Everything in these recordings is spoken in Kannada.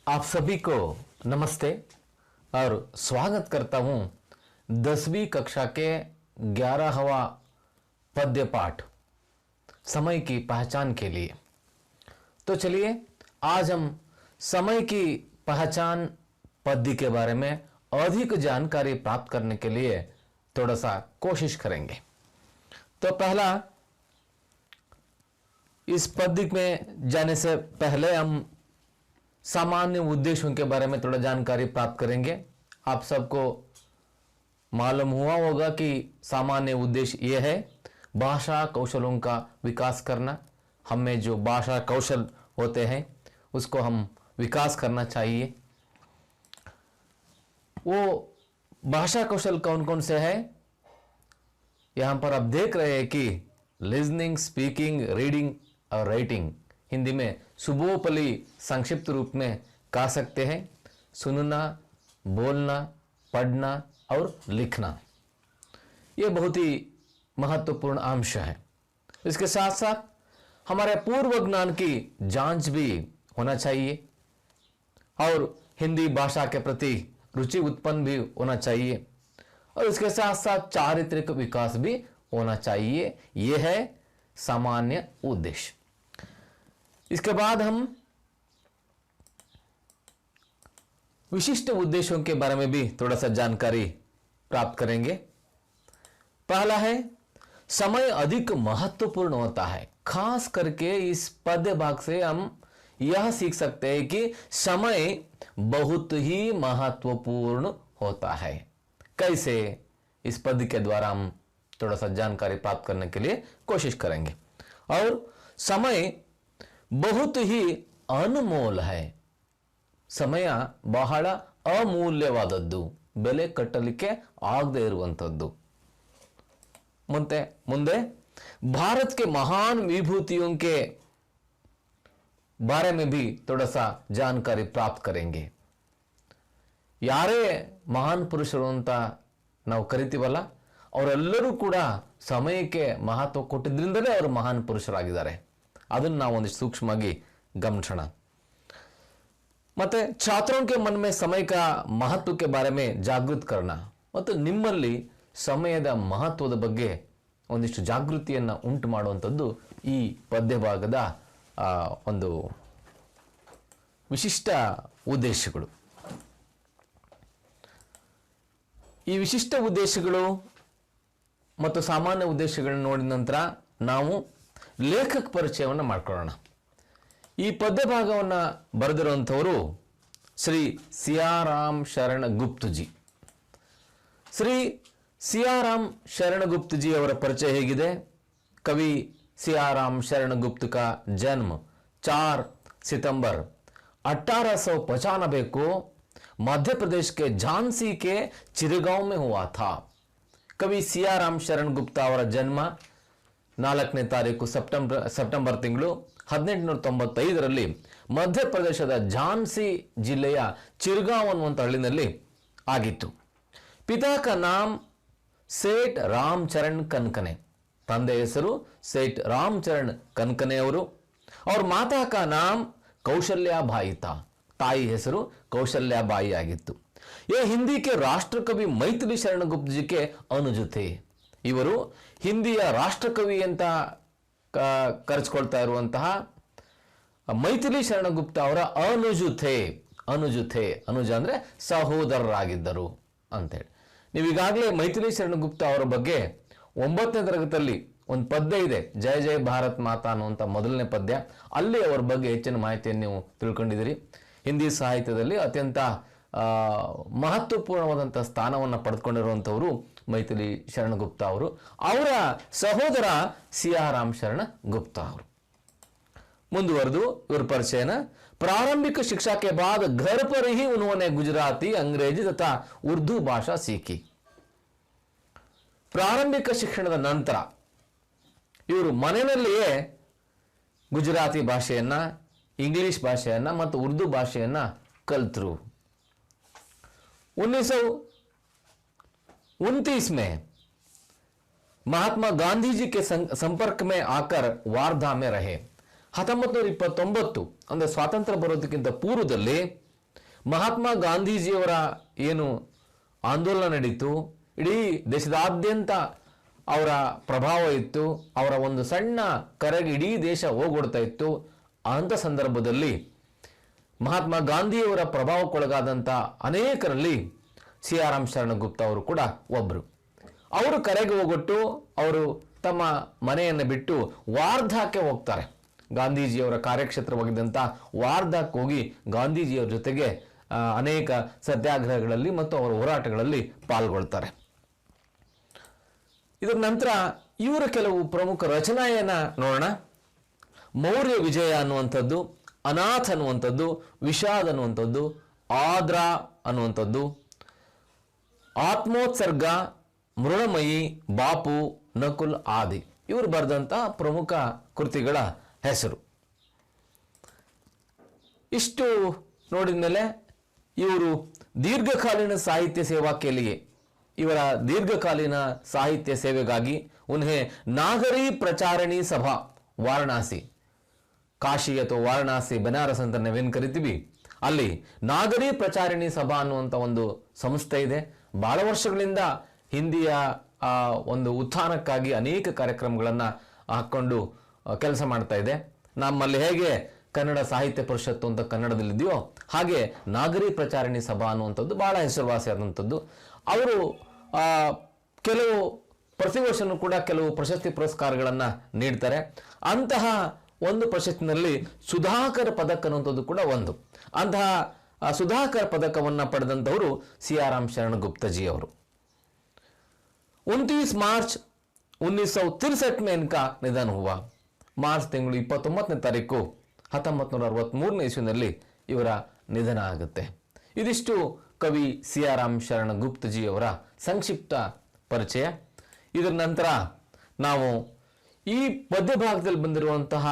आप सभी को नमस्ते और स्वागत करता हूं 10वीं कक्षा के 11वां पद्य पाठ समय की पहचान के लिए। तो चलिए आज हम समय की पहचान पद्य के बारे में अधिक जानकारी प्राप्त करने के लिए थोड़ा सा कोशिश करेंगे। तो पहला, इस पद्य में जाने से पहले हम सामान्य उद्देश्यों के बारे में थोड़ा जानकारी प्राप्त करेंगे। आप सबको मालूम हुआ होगा कि सामान्य उद्देश्य यह है भाषा कौशलों का विकास करना। हमें जो भाषा कौशल होते हैं उसको हम विकास करना चाहिए। वो भाषा कौशल कौन कौन से हैं? यहां पर आप देख रहे हैं कि लिसनिंग, स्पीकिंग, रीडिंग और राइटिंग, हिंदी में सुबोपली संक्षिप्त रूप में कह सकते हैं। सुनना, बोलना, पढ़ना और लिखना, ये बहुत ही महत्वपूर्ण अंश है। इसके साथ साथ हमारे पूर्व ज्ञान की जांच भी होना चाहिए और हिंदी भाषा के प्रति रुचि उत्पन्न भी होना चाहिए और इसके साथ साथ चारित्रिक विकास भी होना चाहिए। यह है सामान्य उद्देश्य। इसके बाद हम विशिष्ट उद्देश्यों के बारे में भी थोड़ा सा जानकारी प्राप्त करेंगे। पहला है समय अधिक महत्वपूर्ण होता है। खास करके इस पद्य भाग से हम यह सीख सकते हैं कि समय बहुत ही महत्वपूर्ण होता है। कैसे? इस पद्य के द्वारा हम थोड़ा सा जानकारी प्राप्त करने के लिए कोशिश करेंगे। और समय बहुत ही अनमोल है। ಸಮಯ ಬಹಳ ಅಮೂಲ್ಯವಾದದ್ದು, ಬೆಲೆ ಕಟ್ಟಲಿಕ್ಕೆ ಆಗದೆ ಇರುವಂತದ್ದು। ಮುಂದೆ भारत के महान विभूतियों के बारे में भी थोड़ा सा जानकारी प्राप्त करेंगे। ಯಾರೇ ಮಹಾನ್ ಪುರುಷರು ಅಂತ ನಾವು ಕರಿತೀವಲ್ಲ, ಅವರೆಲ್ಲರೂ ಕೂಡ ಸಮಯಕ್ಕೆ ಮಹತ್ವ ಕೊಟ್ಟಿದ್ರಿಂದಲೇ ಅವರು ಮಹಾನ್ ಪುರುಷರಾಗಿದ್ದಾರೆ। ಅದನ್ನು ನಾವು ಒಂದಿಷ್ಟು सूक्ष्मವಾಗಿ ಗಮನಿಸೋಣ। ಮತ್ತೆ छात्रों के मन में समय का महत्व के बारे में जागृत करना ಮತ್ತು ನಿಮ್ಮಲ್ಲಿ ಸಮಯದ ಮಹತ್ವದ ಬಗ್ಗೆ ಒಂದಿಷ್ಟು ಜಾಗೃತಿಯನ್ನು ಉಂಟು ಮಾಡುವಂಥದ್ದು ಈ ಪದ್ಯ ಭಾಗದ ಒಂದು ವಿಶಿಷ್ಟ ಉದ್ದೇಶಗಳು। ಈ ವಿಶಿಷ್ಟ ಉದ್ದೇಶಗಳು ಮತ್ತು ಸಾಮಾನ್ಯ ಉದ್ದೇಶಗಳನ್ನು ನೋಡಿದ ನಂತರ ನಾವು ಲೇಖಕ ಪರಿಚಯವನ್ನು ಮಾಡ್ಕೊಳ್ಳೋಣ। ಈ ಪದ್ಯ ಭಾಗವನ್ನು ಬರೆದಿರುವಂಥವರು ಶ್ರೀ ಸಿಯಾರಾಮ್ ಶರಣ ಗುಪ್ತಜಿ। ಶ್ರೀ ಸಿಯಾರಾಮ್ ಶರಣ गुप्त जी ಅವರ ಪರಿಚಯ ಹೇಗಿದೆ? कवि सियाराम शरण गुप्त का जन्म 4 सितंबर 1895 को मध्य प्रदेश के झांसी के चिरगांव में हुआ था। कवि सियाराम शरण गुप्ता ಅವರ ಜನ್ಮ 4ನೇ ತಾರೀಕು ಸೆಪ್ಟೆಂಬರ್ ತಿಂಗಳು 1895ರಲ್ಲಿ ಮಧ್ಯಪ್ರದೇಶದ ಝಾನ್ಸಿ ಜಿಲ್ಲೆಯ ಚಿರ್ಗಾಂವ್ ಅನ್ನುವಂಥ ಹಳ್ಳಿನಲ್ಲಿ ಆಗಿತ್ತು। पिता का नाम सेठ रामचरण कनकने, ತಂದೆ ಹೆಸರು सेठ रामचरण कनकने ಅವರು। और माता का नाम कौशल्याबाई था, ತಾಯಿ ಹೆಸರು कौशल्याबाई ಆಗಿತ್ತು। ये हिंदी के राष्ट्रकवि मैथिली शरण गुप्त जी के अनुज थे। ಇವರು ಹಿಂದಿಯ ರಾಷ್ಟ್ರಕವಿ ಅಂತ ಕರೆಸಿಕೊಳ್ತಾ ಇರುವಂತಹ ಮೈಥಿಲಿ ಶರಣಗುಪ್ತ ಅವರ ಅನುಜ ಅಂದ್ರೆ ಸಹೋದರರಾಗಿದ್ದರು ಅಂತೇಳಿ। ನೀವು ಈಗಾಗಲೇ ಮೈಥಿಲಿ ಶರಣಗುಪ್ತ ಅವರ ಬಗ್ಗೆ 9ನೇ ತರಗತಿಯಲ್ಲಿ ಒಂದು ಪದ್ಯ ಇದೆ, ಜಯ ಜಯ ಭಾರತ್ ಮಾತಾ ಅನ್ನುವಂಥ ಮೊದಲನೇ ಪದ್ಯ, ಅಲ್ಲಿ ಅವರ ಬಗ್ಗೆ ಹೆಚ್ಚಿನ ಮಾಹಿತಿಯನ್ನು ನೀವು ತಿಳ್ಕೊಂಡಿದ್ದೀರಿ। ಹಿಂದಿ ಸಾಹಿತ್ಯದಲ್ಲಿ ಅತ್ಯಂತ ಮಹತ್ವಪೂರ್ಣವಾದಂಥ ಸ್ಥಾನವನ್ನು ಪಡೆದುಕೊಂಡಿರುವಂಥವರು ಮೈಥಿಲಿ ಶರಣಗುಪ್ತ ಅವರು। ಅವರ ಸಹೋದರ ಸಿಯಾರಾಮ್ ಶರಣ गुप्ता ಅವರು। ಮುಂದುವರೆದು ಇವ್ರ ಪರಿಚಯನ प्रारंभिक शिक्षा के बाद घर पर ही उन्होंने गुजराती, अंग्रेजी तथा उर्दू भाषा सीखी। ಪ್ರಾರಂಭಿಕ ಶಿಕ್ಷಣದ ನಂತರ ಇವರು ಮನೆಯಲ್ಲಿಯೇ ಗುಜರಾತಿ ಭಾಷೆಯನ್ನ, ಇಂಗ್ಲಿಷ್ ಭಾಷೆಯನ್ನ ಮತ್ತು ಉರ್ದು ಭಾಷೆಯನ್ನ ಕಲಿತರು। 1929 में महात्मा गांधी जी के संपर्क में आकर वार्धा में रहे। 1929 ಅಂದ್ರೆ ಸ್ವಾತಂತ್ರ್ಯ ಬರೋದಕ್ಕಿಂತ ಪೂರ್ವದಲ್ಲಿ ಮಹಾತ್ಮ ಗಾಂಧೀಜಿಯವರ ಏನು ಆಂದೋಲನ ನಡೀತು, ಇಡೀ ದೇಶದಾದ್ಯಂತ ಅವರ ಪ್ರಭಾವ ಇತ್ತು, ಅವರ ಒಂದು ಸಣ್ಣ ಕರೆಗೆ ಇಡೀ ದೇಶ ಹೋಗೊಡ್ತಾ ಇತ್ತು. ಅಂಥ ಸಂದರ್ಭದಲ್ಲಿ ಮಹಾತ್ಮ ಗಾಂಧಿಯವರ ಪ್ರಭಾವಕ್ಕೊಳಗಾದಂಥ ಅನೇಕರಲ್ಲಿ CR ಶರಣಗುಪ್ತ ಅವರು ಕೂಡ ಒಬ್ಬರು. ಅವರು ಕರೆಗೆ ಹೋಗೊಟ್ಟು ಅವರು ತಮ್ಮ ಮನೆಯನ್ನು ಬಿಟ್ಟು ವಾರ್ಧಾಕ್ಕೆ ಹೋಗ್ತಾರೆ. ಗಾಂಧೀಜಿಯವರ ಕಾರ್ಯಕ್ಷೇತ್ರವಾಗಿದ್ದಂಥ ವಾರ್ಧಾಕ್ಕೆ ಹೋಗಿ ಗಾಂಧೀಜಿಯವರ ಜೊತೆಗೆ ಅನೇಕ ಸತ್ಯಾಗ್ರಹಗಳಲ್ಲಿ ಮತ್ತು ಅವರ ಹೋರಾಟಗಳಲ್ಲಿ ಪಾಲ್ಗೊಳ್ತಾರೆ. ಇದರ ನಂತರ ಇವರ ಕೆಲವು ಪ್ರಮುಖ ರಚನೆಯನ್ನು ನೋಡೋಣ. ಮೌರ್ಯ ವಿಜಯ ಅನ್ನುವಂಥದ್ದು, ಅನಾಥ್ ಅನ್ನುವಂಥದ್ದು, ವಿಷಾದ್ ಅನ್ನುವಂಥದ್ದು, ಆದ್ರಾ ಅನ್ನುವಂಥದ್ದು, ಆತ್ಮೋತ್ಸರ್ಗ, ಮೃಣಮಯಿ, ಬಾಪು, ನಕುಲ್ ಆದಿ ಇವರು ಬರೆದಂಥ ಪ್ರಮುಖ ಕೃತಿಗಳ ಹೆಸರು. ಇಷ್ಟು ನೋಡಿದ ಮೇಲೆ ಇವರು ದೀರ್ಘಕಾಲೀನ ಸಾಹಿತ್ಯ ಸೇವಾ ಕೇಳಿಗೆ ಇವರ ದೀರ್ಘಕಾಲೀನ ಸಾಹಿತ್ಯ ಸೇವೆಗಾಗಿ ಉನ್ಹೆ ನಾಗರಿ ಪ್ರಚಾರಣಿ ಸಭಾ ವಾರಣಾಸಿ, ಕಾಶಿ ಅಥವಾ ವಾರಣಾಸಿ ಬನಾರಸ್ ಅಂತ ನಾವೇನು ಕರಿತೀವಿ, ಅಲ್ಲಿ ನಾಗರಿ ಪ್ರಚಾರಣಿ ಸಭಾ ಅನ್ನುವಂಥ ಒಂದು ಸಂಸ್ಥೆ ಇದೆ. ಬಹಳ ವರ್ಷಗಳಿಂದ ಹಿಂದಿಯ ಒಂದು ಉತ್ಥಾನಕ್ಕಾಗಿ ಅನೇಕ ಕಾರ್ಯಕ್ರಮಗಳನ್ನು ಹಾಕ್ಕೊಂಡು ಕೆಲಸ ಮಾಡ್ತಾ ಇದೆ. ನಮ್ಮಲ್ಲಿ ಹೇಗೆ ಕನ್ನಡ ಸಾಹಿತ್ಯ ಪರಿಷತ್ತು ಅಂತ ಕನ್ನಡದಲ್ಲಿದೆಯೋ ಹಾಗೆ ನಾಗರಿ ಪ್ರಚಾರಣಿ ಸಭಾ ಅನ್ನುವಂಥದ್ದು ಬಹಳ ಹೆಸರುವಾಸಿಯಾದಂಥದ್ದು. ಅವರು ಕೆಲವು ಪ್ರತಿ ವರ್ಷನೂ ಕೂಡ ಕೆಲವು ಪ್ರಶಸ್ತಿ ಪುರಸ್ಕಾರಗಳನ್ನು ನೀಡ್ತಾರೆ. ಅಂತಹ ಒಂದು ಪ್ರಶಸ್ತಿನಲ್ಲಿ ಸುಧಾಕರ್ ಪದಕ್ ಅನ್ನುವಂಥದ್ದು ಕೂಡ ಒಂದು. ಅಂತಹ ಸುಧಾಕರ್ ಪದಕವನ್ನು ಪಡೆದಂಥವರು CR ಶರಣಗುಪ್ತಜಿ ಅವರು. 29 ಮಾರ್ಚ್ 1963 में इनका निधन हुआ. ಮಾರ್ಚ್ ತಿಂಗಳು 29ನೇ ತಾರೀಕು 1963ನೇ ಇಸ್ವಿನಲ್ಲಿ ಇವರ ನಿಧನ ಆಗುತ್ತೆ. ಇದಿಷ್ಟು ಕವಿ CR ಶರಣಗುಪ್ತಜಿ ಅವರ ಸಂಕ್ಷಿಪ್ತ ಪರಿಚಯ. ಇದರ ನಂತರ ನಾವು ಈ ಪದ್ಯ ಭಾಗದಲ್ಲಿ ಬಂದಿರುವಂತಹ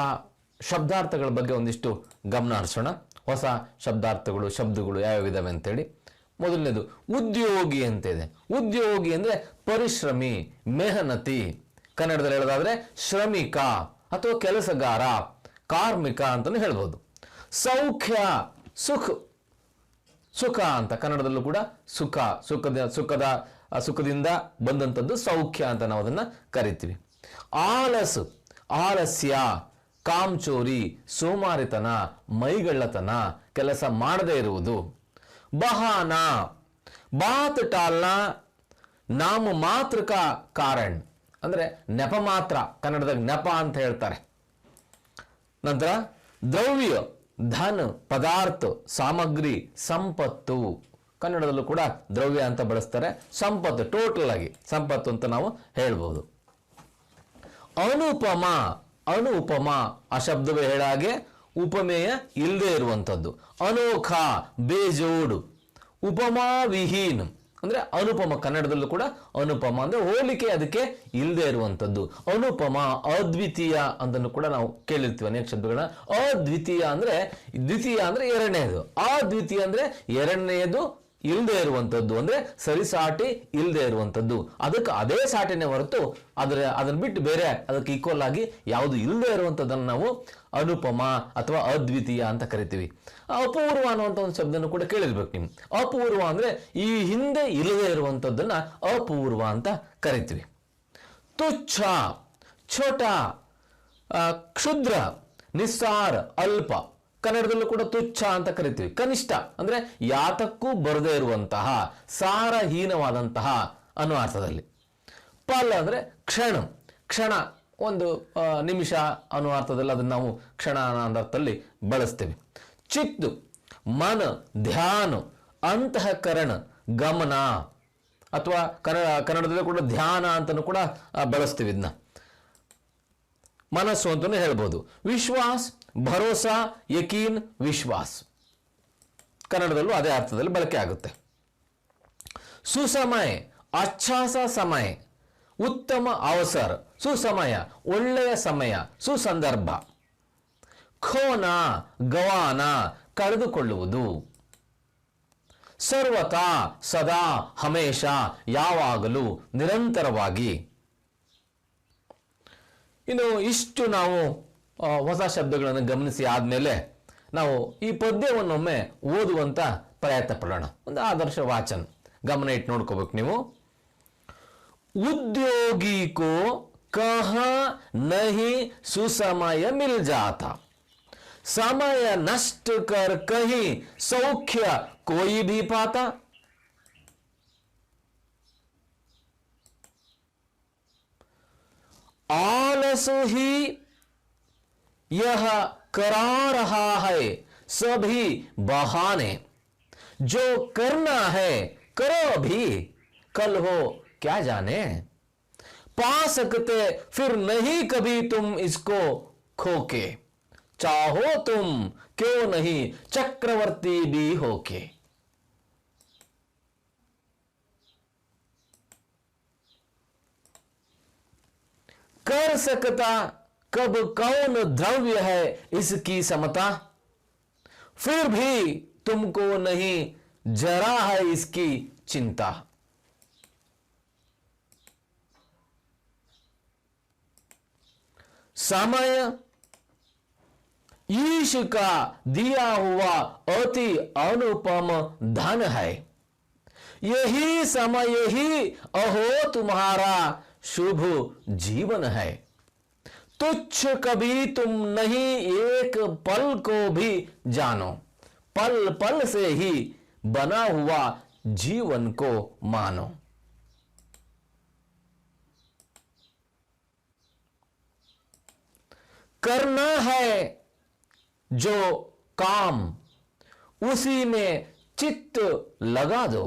ಶಬ್ದಾರ್ಥಗಳ ಬಗ್ಗೆ ಒಂದಿಷ್ಟು ಗಮನ ಹರಿಸೋಣ. ಹೊಸ ಶಬ್ದಗಳು ಯಾವ್ಯಾವ ಇದಾವೆ ಅಂತೇಳಿ. ಮೊದಲನೇದು ಉದ್ಯೋಗಿ ಅಂತ ಇದೆ. ಉದ್ಯೋಗಿ ಅಂದ್ರೆ ಪರಿಶ್ರಮಿ, ಮೆಹನತಿ. ಕನ್ನಡದಲ್ಲಿ ಹೇಳೋದಾದ್ರೆ ಶ್ರಮಿಕ ಅಥವಾ ಕೆಲಸಗಾರ, ಕಾರ್ಮಿಕ ಅಂತಾನು ಹೇಳ್ಬೋದು. ಸೌಖ್ಯ, ಸುಖ ಅಂತ ಕನ್ನಡದಲ್ಲೂ ಕೂಡ ಸುಖದಿಂದ ಬಂದಂಥದ್ದು ಸೌಖ್ಯ ಅಂತ ನಾವು ಅದನ್ನ ಕರಿತೀವಿ. ಆಲಸ್ಯ, ಕಾಮಚೋರಿ, ಸೋಮಾರಿತನ, ಮೈಗಳ್ಳತನ, ಕೆಲಸ ಮಾಡದೇ ಇರುವುದು. ಬಹಾನ, ಬಾತ್ ಟಾಲ್ನಾ, ನಾಮ ಮಾತ್ರ ಕಾ ಕಾರಣ ಅಂದ್ರೆ ನೆಪ ಮಾತ್ರ, ಕನ್ನಡದಾಗ ನೆಪ ಅಂತ ಹೇಳ್ತಾರೆ. ನಂತರ ದ್ರವ್ಯ, ಧನ, ಪದಾರ್ಥ, ಸಾಮಗ್ರಿ, ಸಂಪತ್ತು. ಕನ್ನಡದಲ್ಲೂ ಕೂಡ ದ್ರವ್ಯ ಅಂತ ಬಳಸ್ತಾರೆ. ಸಂಪತ್ತು, ಟೋಟಲ್ ಆಗಿ ಸಂಪತ್ತು ಅಂತ ನಾವು ಹೇಳ್ಬೋದು. ಅನುಪಮ ಆ ಶಬ್ದವೇ ಹೇಳಾಗೆ ಉಪಮೇಯ ಇಲ್ಲದೆ ಇರುವಂಥದ್ದು. ಅನೋಖ, ಬೇಜೋಡು. ಉಪಮಾ ವಿಹೀನ್ ಅಂದ್ರೆ ಅನುಪಮ. ಕನ್ನಡದಲ್ಲೂ ಕೂಡ ಅನುಪಮ ಅಂದ್ರೆ ಹೋಲಿಕೆ ಅದಕ್ಕೆ ಇಲ್ಲದೆ ಇರುವಂಥದ್ದು. ಅನುಪಮ, ಅದ್ವಿತೀಯ ಅಂತಲೂ ಕೂಡ ನಾವು ಕೇಳಿರ್ತೀವಿ ಅನೇಕ ಶಬ್ದಗಳನ್ನ. ಅದ್ವಿತೀಯ ಅಂದ್ರೆ ದ್ವಿತೀಯ ಅಂದ್ರೆ ಎರಡನೇದು, ಅದ್ವಿತೀಯ ಅಂದ್ರೆ ಎರಡನೆಯದು ಇಲ್ಲದೆ ಇರುವಂಥದ್ದು, ಅಂದ್ರೆ ಸರಿಸಾಟಿ ಇಲ್ಲದೆ ಇರುವಂಥದ್ದು. ಅದಕ್ಕೆ ಅದೇ ಸಾಟಿನೇ ಹೊರತು ಅದನ್ನ ಬಿಟ್ಟು ಬೇರೆ ಅದಕ್ಕೆ ಈಕ್ವಲ್ ಆಗಿ ಯಾವುದು ಇಲ್ಲದೆ ಇರುವಂಥದ್ದನ್ನು ನಾವು ಅನುಪಮ ಅಥವಾ ಅದ್ವಿತೀಯ ಅಂತ ಕರಿತೀವಿ. ಅಪೂರ್ವ ಅನ್ನುವಂಥ ಒಂದು ಶಬ್ದನೂ ಕೂಡ ಕೇಳಿರ್ಬೇಕು ನೀವು. ಅಪೂರ್ವ ಅಂದ್ರೆ ಈ ಹಿಂದೆ ಇಲ್ಲದೆ ಇರುವಂಥದ್ದನ್ನ ಅಪೂರ್ವ ಅಂತ ಕರಿತೀವಿ. ತುಚ್ಛ, ಛೋಟ, ಕ್ಷುದ್ರ, ನಿಸ್ಸಾರ, ಅಲ್ಪ. ಕನ್ನಡದಲ್ಲೂ ಕೂಡ ತುಚ್ಛ ಅಂತ ಕರಿತೀವಿ. ಕನಿಷ್ಠ ಅಂದ್ರೆ ಯಾತಕ್ಕೂ ಬರದೇ ಇರುವಂತಹ, ಸಾರಹೀನವಾದಂತಹ ಅನ್ನೋ ಅರ್ಥದಲ್ಲಿ. ಪಲ್ ಅಂದ್ರೆ ಕ್ಷಣ, ಒಂದು ನಿಮಿಷ ಅನ್ನೋ ಅರ್ಥದಲ್ಲಿ ಅದನ್ನು ನಾವು ಕ್ಷಣ ಅನ್ನೋ ಅರ್ಥದಲ್ಲಿ ಬಳಸ್ತೇವೆ. ಚಿತ್ತು, ಮನ, ಧ್ಯಾನ, ಅಂತಃಕರಣ, ಗಮನ ಅಥವಾ ಕನ್ನಡದಲ್ಲೂ ಕೂಡ ಧ್ಯಾನ ಅಂತಲೂ ಕೂಡ ಬಳಸ್ತೀವಿ. ಇದನ್ನ ಮನಸ್ಸು ಅಂತಲೂ ಹೇಳ್ಬೋದು. ವಿಶ್ವಾಸ್, ಭರೋಸಾ, ಯಕೀನ್, ವಿಶ್ವಾಸ್. ಕನ್ನಡದಲ್ಲೂ ಅದೇ ಅರ್ಥದಲ್ಲಿ ಬಳಕೆ ಆಗುತ್ತೆ. ಸುಸಮಯ, ಅಚ್ಛಾಸ ಸಮಯ, ಉತ್ತಮ ಅವಸರ, ಸುಸಮಯ, ಒಳ್ಳೆಯ ಸಮಯ, ಸುಸಂದರ್ಭ. ಖೋನ, ಗವಾನ, ಕಳೆದುಕೊಳ್ಳುವುದು. ಸರ್ವತಾ, ಸದಾ, ಹಮೇಶ, ಯಾವಾಗಲೂ, ನಿರಂತರವಾಗಿ. ಇನ್ನು ಇಷ್ಟು ನಾವು ಹೊಸ ಶಬ್ದಗಳನ್ನು ಗಮನಿಸಿ ಆದಮೇಲೆ ನಾವು ಈ ಪದ್ಯವನ್ನೊಮ್ಮೆ ಓದುವಂತ ಪ್ರಯತ್ನ ಪಡೋಣ. ಒಂದು ಆದರ್ಶ ವಾಚನ ಗಮನ ಇಟ್ಟು ನೋಡ್ಕೋಬೇಕು ನೀವು. उद्योगी को कहाँ नहीं सुसमय मिल जाता, समय नष्ट कर कहीं सौख्य कोई भी पाता. आलस ही यह करा रहा है सभी बहाने, जो करना है करो अभी, कल हो क्या जाने. पा सकते फिर नहीं कभी तुम इसको खोके, चाहो तुम क्यों नहीं चक्रवर्ती भी होके. कर सकता कब कौन द्रव्य है इसकी समता, फिर भी तुमको नहीं जरा है इसकी चिंता. समय ईश का दिया हुआ अति अनुपम धन है, यही समय ही अहो तुम्हारा शुभ जीवन है. तुच्छ कभी तुम नहीं एक पल को भी जानो, पल पल से ही बना हुआ जीवन को मानो. करना है जो काम उसी में चित्त लगा दो,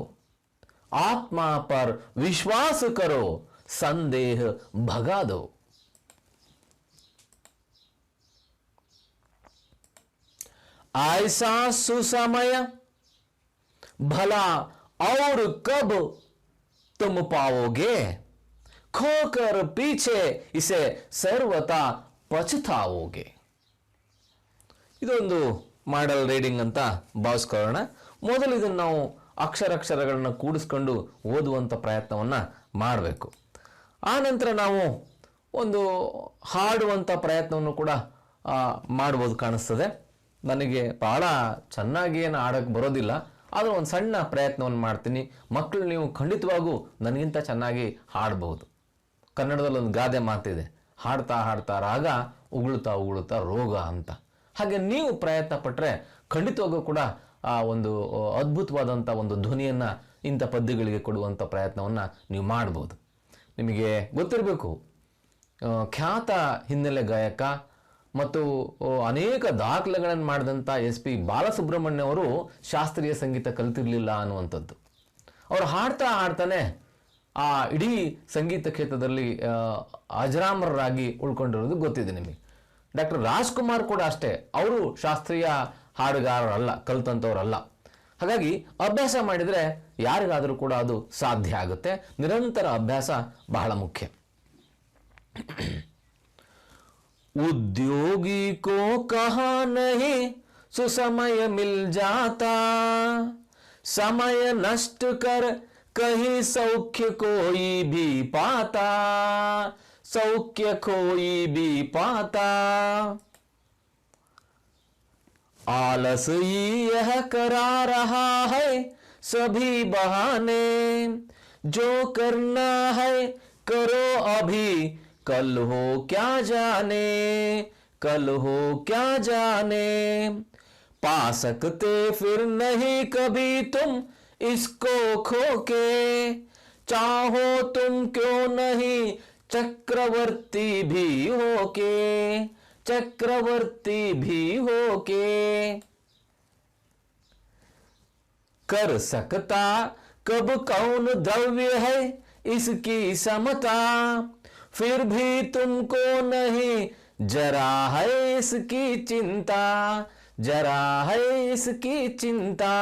आत्मा पर विश्वास करो संदेह भगा दो. ऐसा सुसमय भला और कब तुम पाओगे, खोकर पीछे इसे सर्वथा ಪಚತಾವೋಗೆ. ಇದೊಂದು ಮಾಡೆಲ್ ರೀಡಿಂಗ್ ಅಂತ ಭಾವಿಸ್ಕೊಳ್ಳೋಣ. ಮೊದಲು ಇದನ್ನು ನಾವು ಅಕ್ಷರಗಳನ್ನು ಕೂಡಿಸ್ಕೊಂಡು ಓದುವಂಥ ಪ್ರಯತ್ನವನ್ನು ಮಾಡಬೇಕು. ಆ ನಂತರ ನಾವು ಒಂದು ಹಾಡುವಂಥ ಪ್ರಯತ್ನವನ್ನು ಕೂಡ ಮಾಡ್ಬೋದು ಕಾಣಿಸ್ತದೆ. ನನಗೆ ಭಾಳ ಚೆನ್ನಾಗಿ ಏನು ಹಾಡೋಕ್ಕೆ ಬರೋದಿಲ್ಲ, ಆದರೂ ಒಂದು ಸಣ್ಣ ಪ್ರಯತ್ನವನ್ನು ಮಾಡ್ತೀನಿ. ಮಕ್ಕಳು ನೀವು ಖಂಡಿತವಾಗೂ ನನಗಿಂತ ಚೆನ್ನಾಗಿ ಹಾಡಬಹುದು. ಕನ್ನಡದಲ್ಲಿ ಒಂದು ಗಾದೆ ಮಾತಿದೆ, ಹಾಡ್ತಾ ಹಾಡ್ತಾ ರಾಗ, ಉಗುಳುತ್ತಾ ಉಗುಳುತ್ತಾ ರೋಗ ಅಂತ. ಹಾಗೆ ನೀವು ಪ್ರಯತ್ನ ಪಟ್ಟರೆ ಖಂಡಿತವಾಗೂ ಕೂಡ ಆ ಒಂದು ಅದ್ಭುತವಾದಂಥ ಒಂದು ಧ್ವನಿಯನ್ನು ಇಂಥ ಪದ್ಯಗಳಿಗೆ ಕೊಡುವಂಥ ಪ್ರಯತ್ನವನ್ನು ನೀವು ಮಾಡ್ಬೋದು. ನಿಮಗೆ ಗೊತ್ತಿರಬೇಕು, ಖ್ಯಾತ ಹಿನ್ನೆಲೆ ಗಾಯಕ ಮತ್ತು ಅನೇಕ ದಾಖಲೆಗಳನ್ನು ಮಾಡಿದಂಥ SP ಬಾಲಸುಬ್ರಹ್ಮಣ್ಯ ಅವರು ಶಾಸ್ತ್ರೀಯ ಸಂಗೀತ ಕಲಿತಿರಲಿಲ್ಲ ಅನ್ನುವಂಥದ್ದು. ಅವರು ಹಾಡ್ತಾ ಹಾಡ್ತಾನೆ ಆ ಇಡೀ ಸಂಗೀತ ಕ್ಷೇತ್ರದಲ್ಲಿ ಅಜರಾಮರರಾಗಿ ಉಳ್ಕೊಂಡಿರೋದು ಗೊತ್ತಿದೆ ನಿಮಗೆ. ಡಾಕ್ಟರ್ ರಾಜ್ಕುಮಾರ್ ಕೂಡ ಅಷ್ಟೇ, ಅವರು ಶಾಸ್ತ್ರೀಯ ಹಾಡುಗಾರರಲ್ಲ, ಕಲಿತಂಥವರಲ್ಲ. ಹಾಗಾಗಿ ಅಭ್ಯಾಸ ಮಾಡಿದರೆ ಯಾರಿಗಾದರೂ ಕೂಡ ಅದು ಸಾಧ್ಯ ಆಗುತ್ತೆ. ನಿರಂತರ ಅಭ್ಯಾಸ ಬಹಳ ಮುಖ್ಯ. ಉದ್ಯೋಗಿ ಕೋ ಕಹಾ ನಹಿ ಸುಸಮಯ ಮಿಲ್ ಜಾತಾ, ಸಮಯ ನಷ್ಟ ಕರ್ कहीं सौख्य कोई भी पाता, सौख्य कोई भी पाता. आलस ही यह करा रहा है सभी बहाने, जो करना है करो अभी, कल हो क्या जाने, कल हो क्या जाने. पा सकते फिर नहीं कभी तुम इसको खोके, चाहो तुम क्यों नहीं चक्रवर्ती भी होके, चक्रवर्ती भी होके. कर सकता कब कौन द्रव्य है इसकी समता, फिर भी तुमको नहीं जरा है इसकी चिंता, जरा है इसकी चिंता.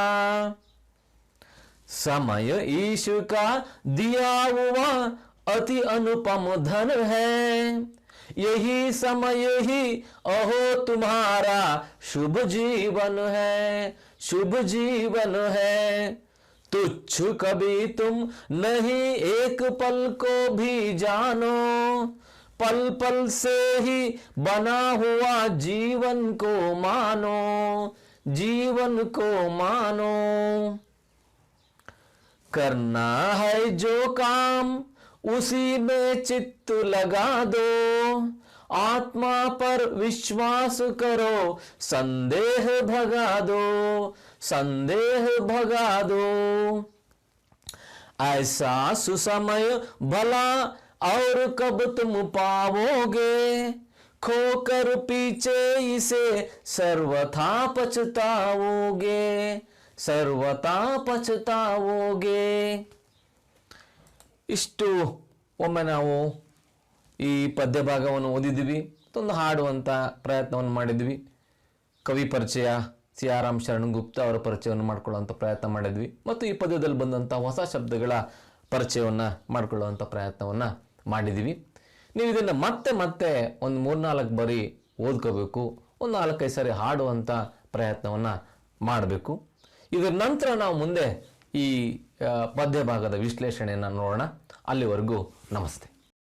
समय ईश्वर का दिया हुआ अति अनुपम धन है, यही समय ही अहो तुम्हारा शुभ जीवन है, शुभ जीवन है. तुच्छ कभी तुम नहीं एक पल को भी जानो, पल पल से ही बना हुआ जीवन को मानो, जीवन को मानो। करना है जो काम उसी में चित्त लगा दो, आत्मा पर विश्वास करो, संदेह भगा दो, संदेह भगा दो। ऐसा सुसमय भला और कब तुम पाओगे, खोकर पीछे इसे सर्वथा पछताओगे, सर्वथा पछताओगे। ಇಷ್ಟು ಒಮ್ಮೆ ನಾವು ಈ ಪದ್ಯ ಭಾಗವನ್ನು ಓದಿದ್ವಿ, ಒಂದು ಹಾಡುವಂಥ ಪ್ರಯತ್ನವನ್ನು ಮಾಡಿದ್ವಿ. ಕವಿ ಪರಿಚಯ ಸಿಯಾರಾಮ್ ಶರಣಗುಪ್ತ ಅವರ ಪರಿಚಯವನ್ನು ಮಾಡಿಕೊಳ್ಳುವಂಥ ಪ್ರಯತ್ನ ಮಾಡಿದ್ವಿ ಮತ್ತು ಈ ಪದ್ಯದಲ್ಲಿ ಬಂದಂಥ ಹೊಸ ಶಬ್ದಗಳ ಪರಿಚಯವನ್ನು ಮಾಡಿಕೊಳ್ಳುವಂಥ ಪ್ರಯತ್ನವನ್ನು ಮಾಡಿದ್ವಿ. ನೀವು ಇದನ್ನು ಮತ್ತೆ ಮತ್ತೆ ಒಂದು 3-4 ಬಾರಿ ಓದ್ಕೋಬೇಕು, ಒಂದು 4-5 ಸಾರಿ ಹಾಡುವಂಥ ಪ್ರಯತ್ನವನ್ನು ಮಾಡಬೇಕು. ಇದರ ನಂತರ ನಾವು ಮುಂದೆ ಈ ಪದ್ಯ ಭಾಗದ ವಿಶ್ಲೇಷಣೆಯನ್ನು ನೋಡೋಣ. ಅಲ್ಲಿವರೆಗೂ ನಮಸ್ತೆ.